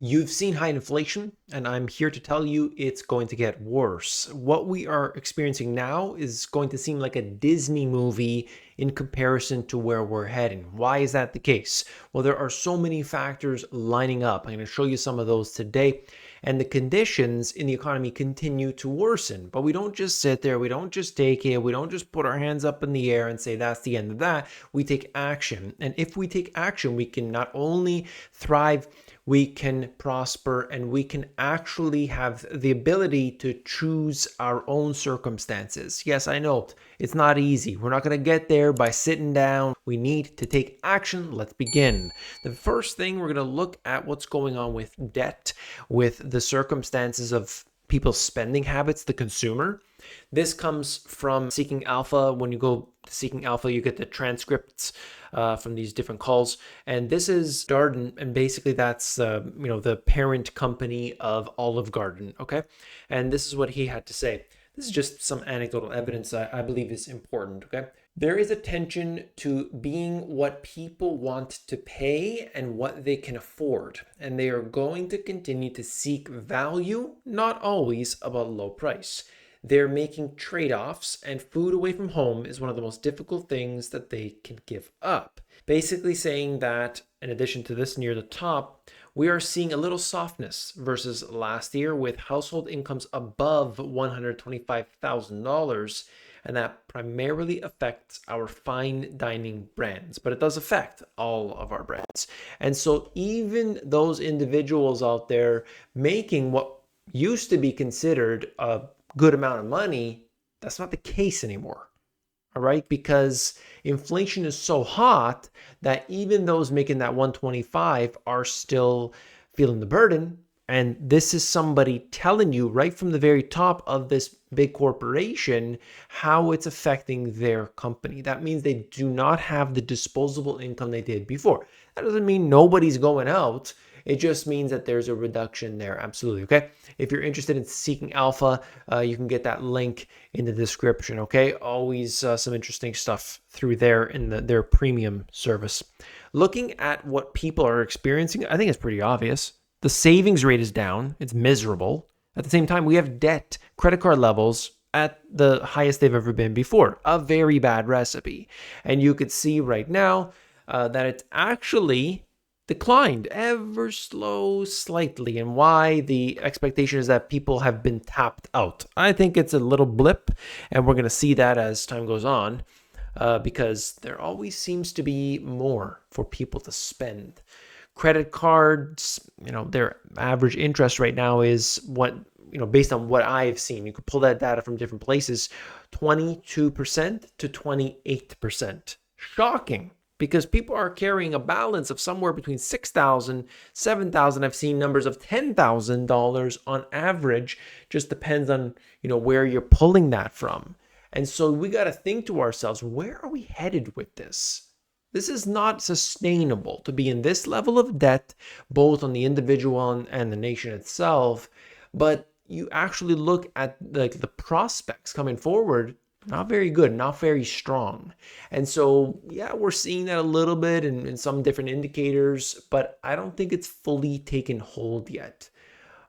You've seen high inflation, and I'm here to tell you it's going to get worse. What we are experiencing now is going to seem like a Disney movie in comparison to where we're heading. Why is that the case? Well, there are so many factors lining up. I'm going to show you some of those today. And the conditions in the economy continue to worsen. But we don't just sit there, we don't just take it, we don't just put our hands up in the air and say that's the end of that. We take action. And if we take action, we can not only thrive, we can prosper, and we can actually have the ability to choose our own circumstances. Yes, I know it's not easy. We're not going to get there by sitting down. We need to take action. Let's begin. The first thing, we're going to look at what's going on with debt, with the circumstances of people's spending habits, the consumer. This comes from Seeking Alpha. When you go to Seeking Alpha, you get the transcripts from these different calls. And this is Darden, and basically that's the parent company of Olive Garden. Okay, and this is what he had to say. This is just some anecdotal evidence I believe is important. Okay, there is a tension to being what people want to pay and what they can afford, and they are going to continue to seek value, not always about low price. They're making trade-offs, and food away from home is one of the most difficult things that they can give up. Basically saying that, in addition to this near the top, we are seeing a little softness versus last year with household incomes above $125,000, and that primarily affects our fine dining brands, but it does affect all of our brands. And so even those individuals out there making what used to be considered a good amount of money, that's not the case anymore. All right, because inflation is so hot that even those making that 125 are still feeling the burden. And this is somebody telling you right from the very top of this big corporation how it's affecting their company. That means they do not have the disposable income they did before. That doesn't mean nobody's going out. It just means that there's a reduction there. Absolutely. Okay. If you're interested in Seeking Alpha, you can get that link in the description. Okay. Always some interesting stuff through there in their premium service. Looking at what people are experiencing, I think it's pretty obvious. The savings rate is down. It's miserable. At the same time, we have debt, credit card levels at the highest they've ever been before. A very bad recipe. And you could see right now that it's actually declined ever slightly, and why the expectation is that people have been tapped out. I think it's a little blip, and we're going to see that as time goes on, because there always seems to be more for people to spend. Credit cards, their average interest right now is based on what I've seen, you could pull that data from different places, 22% to 28%. Shocking. Because people are carrying a balance of somewhere between $6,000, $7,000. I've seen numbers of $10,000 on average. Just depends on, where you're pulling that from. And so we got to think to ourselves, where are we headed with this? This is not sustainable to be in this level of debt, both on the individual and the nation itself. But you actually look at the prospects coming forward, not very good, not very strong. And so, yeah, we're seeing that a little bit in some different indicators, but I don't think it's fully taken hold yet.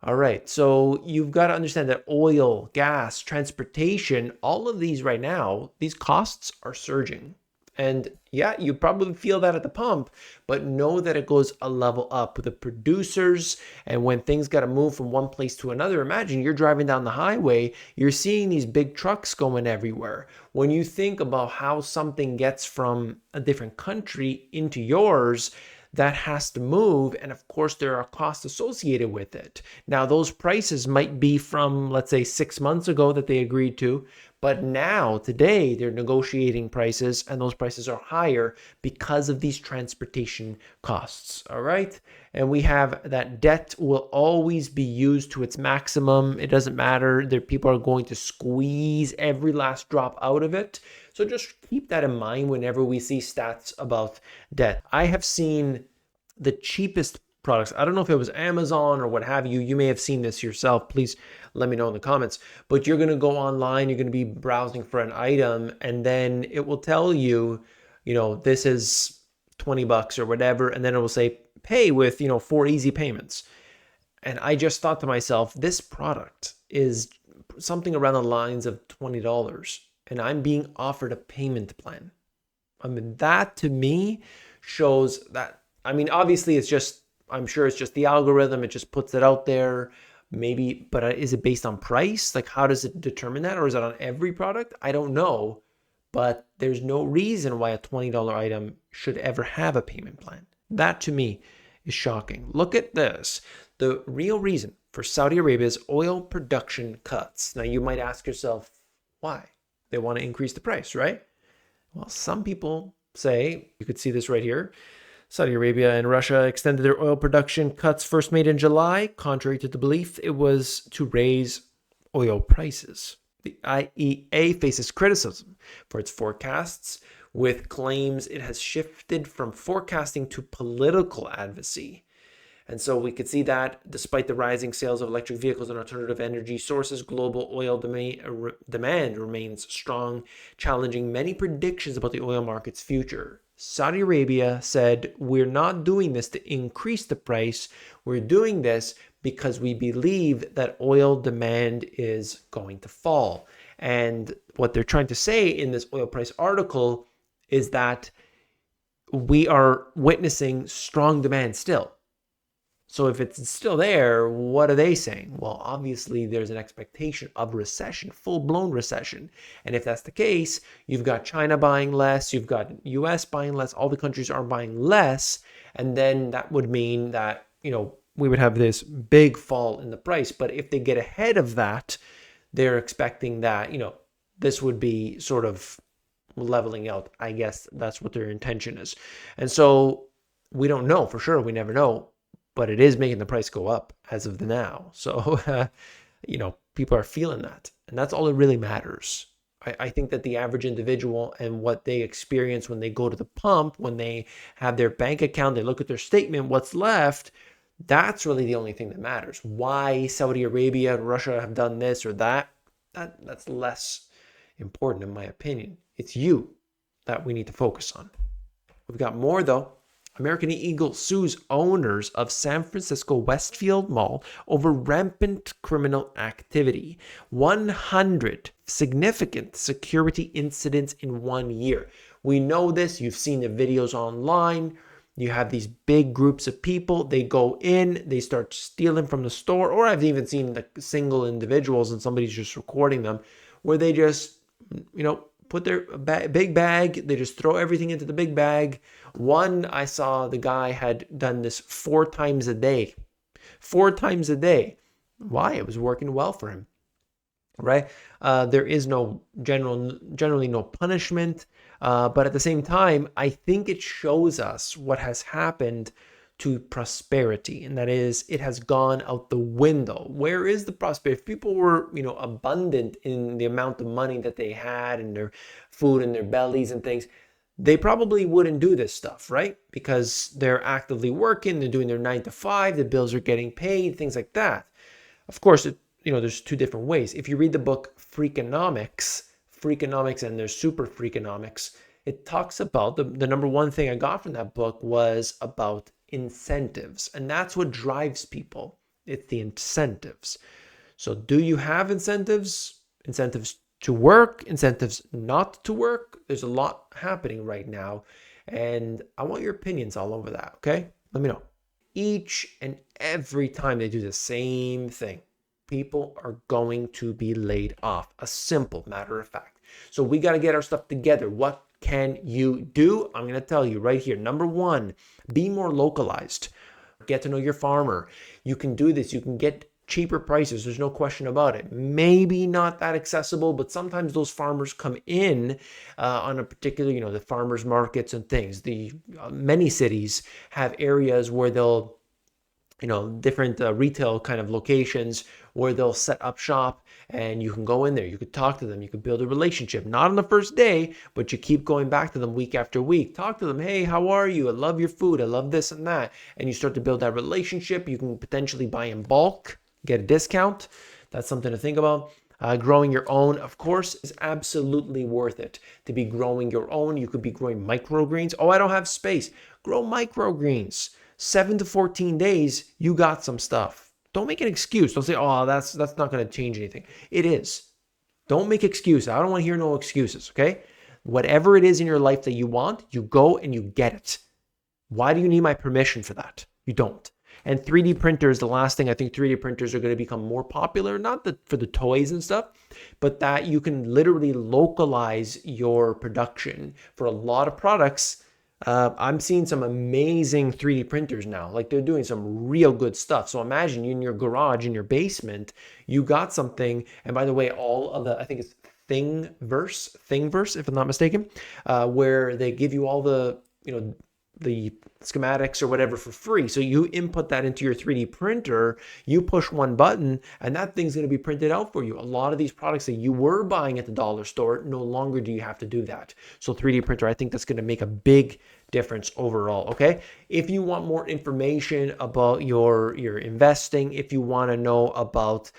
All right, so you've got to understand that oil, gas, transportation, all of these right now, these costs are surging. And yeah, you probably feel that at the pump, but know that it goes a level up with the producers. And when things got to move from one place to another, imagine you're driving down the highway, you're seeing these big trucks going everywhere. When you think about how something gets from a different country into yours, that has to move. And of course, there are costs associated with it. Now, those prices might be from, let's say, 6 months ago that they agreed to. But now, today, they're negotiating prices, and those prices are higher because of these transportation costs. All right. And we have that debt will always be used to its maximum. It doesn't matter. People are going to squeeze every last drop out of it. So just keep that in mind whenever we see stats about debt. I have seen the cheapest products. I don't know if it was Amazon or what have you. You may have seen this yourself. Please let me know in the comments. But you're going to go online, you're going to be browsing for an item, and then it will tell you, this is $20 or whatever, and then it will say pay with, 4 easy payments. And I just thought to myself, this product is something around the lines of $20, and I'm being offered a payment plan. I mean, that to me shows that, I mean, obviously it's just, I'm sure it's just the algorithm. It just puts it out there. Maybe, but is it based on price? Like, how does it determine that? Or is it on every product? I don't know. But there's no reason why a $20 item should ever have a payment plan. That to me is shocking. Look at this. The real reason for Saudi Arabia's oil production cuts. Now, you might ask yourself, why? They want to increase the price, right? Well, some people say, you could see this right here, Saudi Arabia and Russia extended their oil production cuts first made in July. Contrary to the belief, it was to raise oil prices. The IEA faces criticism for its forecasts, with claims it has shifted from forecasting to political advocacy. And so we could see that despite the rising sales of electric vehicles and alternative energy sources, global oil demand remains strong, challenging many predictions about the oil market's future. Saudi Arabia said, we're not doing this to increase the price. We're doing this because we believe that oil demand is going to fall. And what they're trying to say in this oil price article is that we are witnessing strong demand still. So if it's still there, what are they saying? Well, obviously there's an expectation of recession, full-blown recession. And if that's the case, you've got China buying less, you've got US buying less, all the countries are buying less. And then that would mean that, we would have this big fall in the price. But if they get ahead of that, they're expecting that, this would be sort of leveling out. I guess that's what their intention is. And so we don't know for sure. We never know. But it is making the price go up as of the now. So, people are feeling that. And that's all that really matters. I think that the average individual and what they experience when they go to the pump, when they have their bank account, they look at their statement, what's left, that's really the only thing that matters. Why Saudi Arabia and Russia have done this or that's less important in my opinion. It's you that we need to focus on. We've got more though. American Eagle sues owners of San Francisco Westfield Mall over rampant criminal activity. 100 significant security incidents in 1 year. We know this. You've seen the videos online. You have these big groups of people. They go in, they start stealing from the store, or I've even seen the single individuals and somebody's just recording them where they just, put their big bag, they just throw everything into the big bag. One, I saw the guy had done this 4 times a day. 4 times a day. Why? It was working well for him, right? There is generally no punishment. But at the same time, I think it shows us what has happened to prosperity, and that is it has gone out the window. Where is the prosperity? If people were, abundant in the amount of money that they had and their food in their bellies and things, they probably wouldn't do this stuff, right? Because they're actively working, they're doing their 9 to 5, the bills are getting paid, things like that. Of course, there's 2 different ways. If you read the book Freakonomics, and there's Super Freakonomics, it talks about the number one thing I got from that book was about incentives. And that's what drives people. It's the incentives. So do you have incentives? Incentives to work, incentives not to work? There's a lot happening right now. And I want your opinions all over that, okay? Let me know. Each and every time they do the same thing, people are going to be laid off. A simple matter of fact. So we got to get our stuff together. What can you do? I'm going to tell you right here. Number 1, be more localized. Get to know your farmer. You can do this. You can get cheaper prices. There's no question about it. Maybe not that accessible, but sometimes those farmers come in on a particular, the farmers markets and things. The many cities have areas where they'll different retail kind of locations where they'll set up shop and you can go in there. You could talk to them. You could build a relationship. Not on the first day, but you keep going back to them week after week. Talk to them. Hey, how are you? I love your food. I love this and that. And you start to build that relationship. You can potentially buy in bulk, get a discount. That's something to think about. Growing your own, of course, is absolutely worth it. To be growing your own, you could be growing microgreens. Oh, I don't have space. Grow microgreens. 7 to 14 days, you got some stuff. Don't make an excuse. Don't say, oh, that's not going to change anything. It is. Don't make excuses. I don't want to hear no excuses, okay? Whatever it is in your life that you want, you go and you get it. Why do you need my permission for that? You don't. And 3D printers, the last thing, I think 3D printers are going to become more popular, not for the toys and stuff, but that you can literally localize your production for a lot of products. I'm seeing some amazing 3D printers now. Like, they're doing some real good stuff. So imagine you in your garage, in your basement, you got something. And by the way, all of the, I think it's Thingiverse, if I'm not mistaken, where they give you all the, the schematics or whatever for free. So you input that into your 3D printer, you push one button, and that thing's going to be printed out for you. A lot of these products that you were buying at the dollar store, no longer do you have to do that. So 3D printer, I think that's going to make a big difference overall, okay? If you want more information about your investing, if you want to know about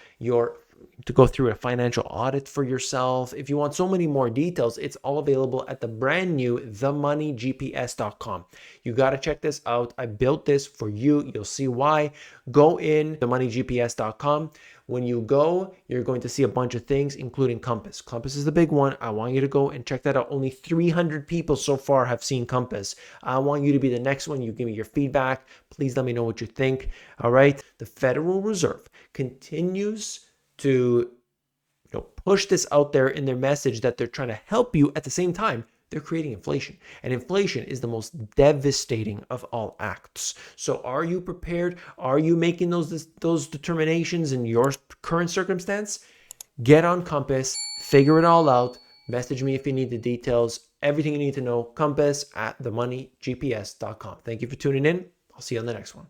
to go through a financial audit for yourself, if you want so many more details, it's all available at the brand new themoneygps.com. You got to check this out. I built this for you. You'll see why. Go in themoneygps.com. When you go, you're going to see a bunch of things, including Compass. Compass is the big one. I want you to go and check that out. Only 300 people so far have seen Compass. I want you to be the next one. You give me your feedback. Please let me know what you think. All right. The Federal Reserve continues to push this out there in their message that they're trying to help you. At the same time, they're creating inflation, and inflation is the most devastating of all acts. So are you prepared? Are you making those determinations in your current circumstance? Get on Compass, figure it all out. Message me if you need the details. Everything you need to know, Compass at themoneygps.com. Thank you for tuning in. I'll see you on the next one.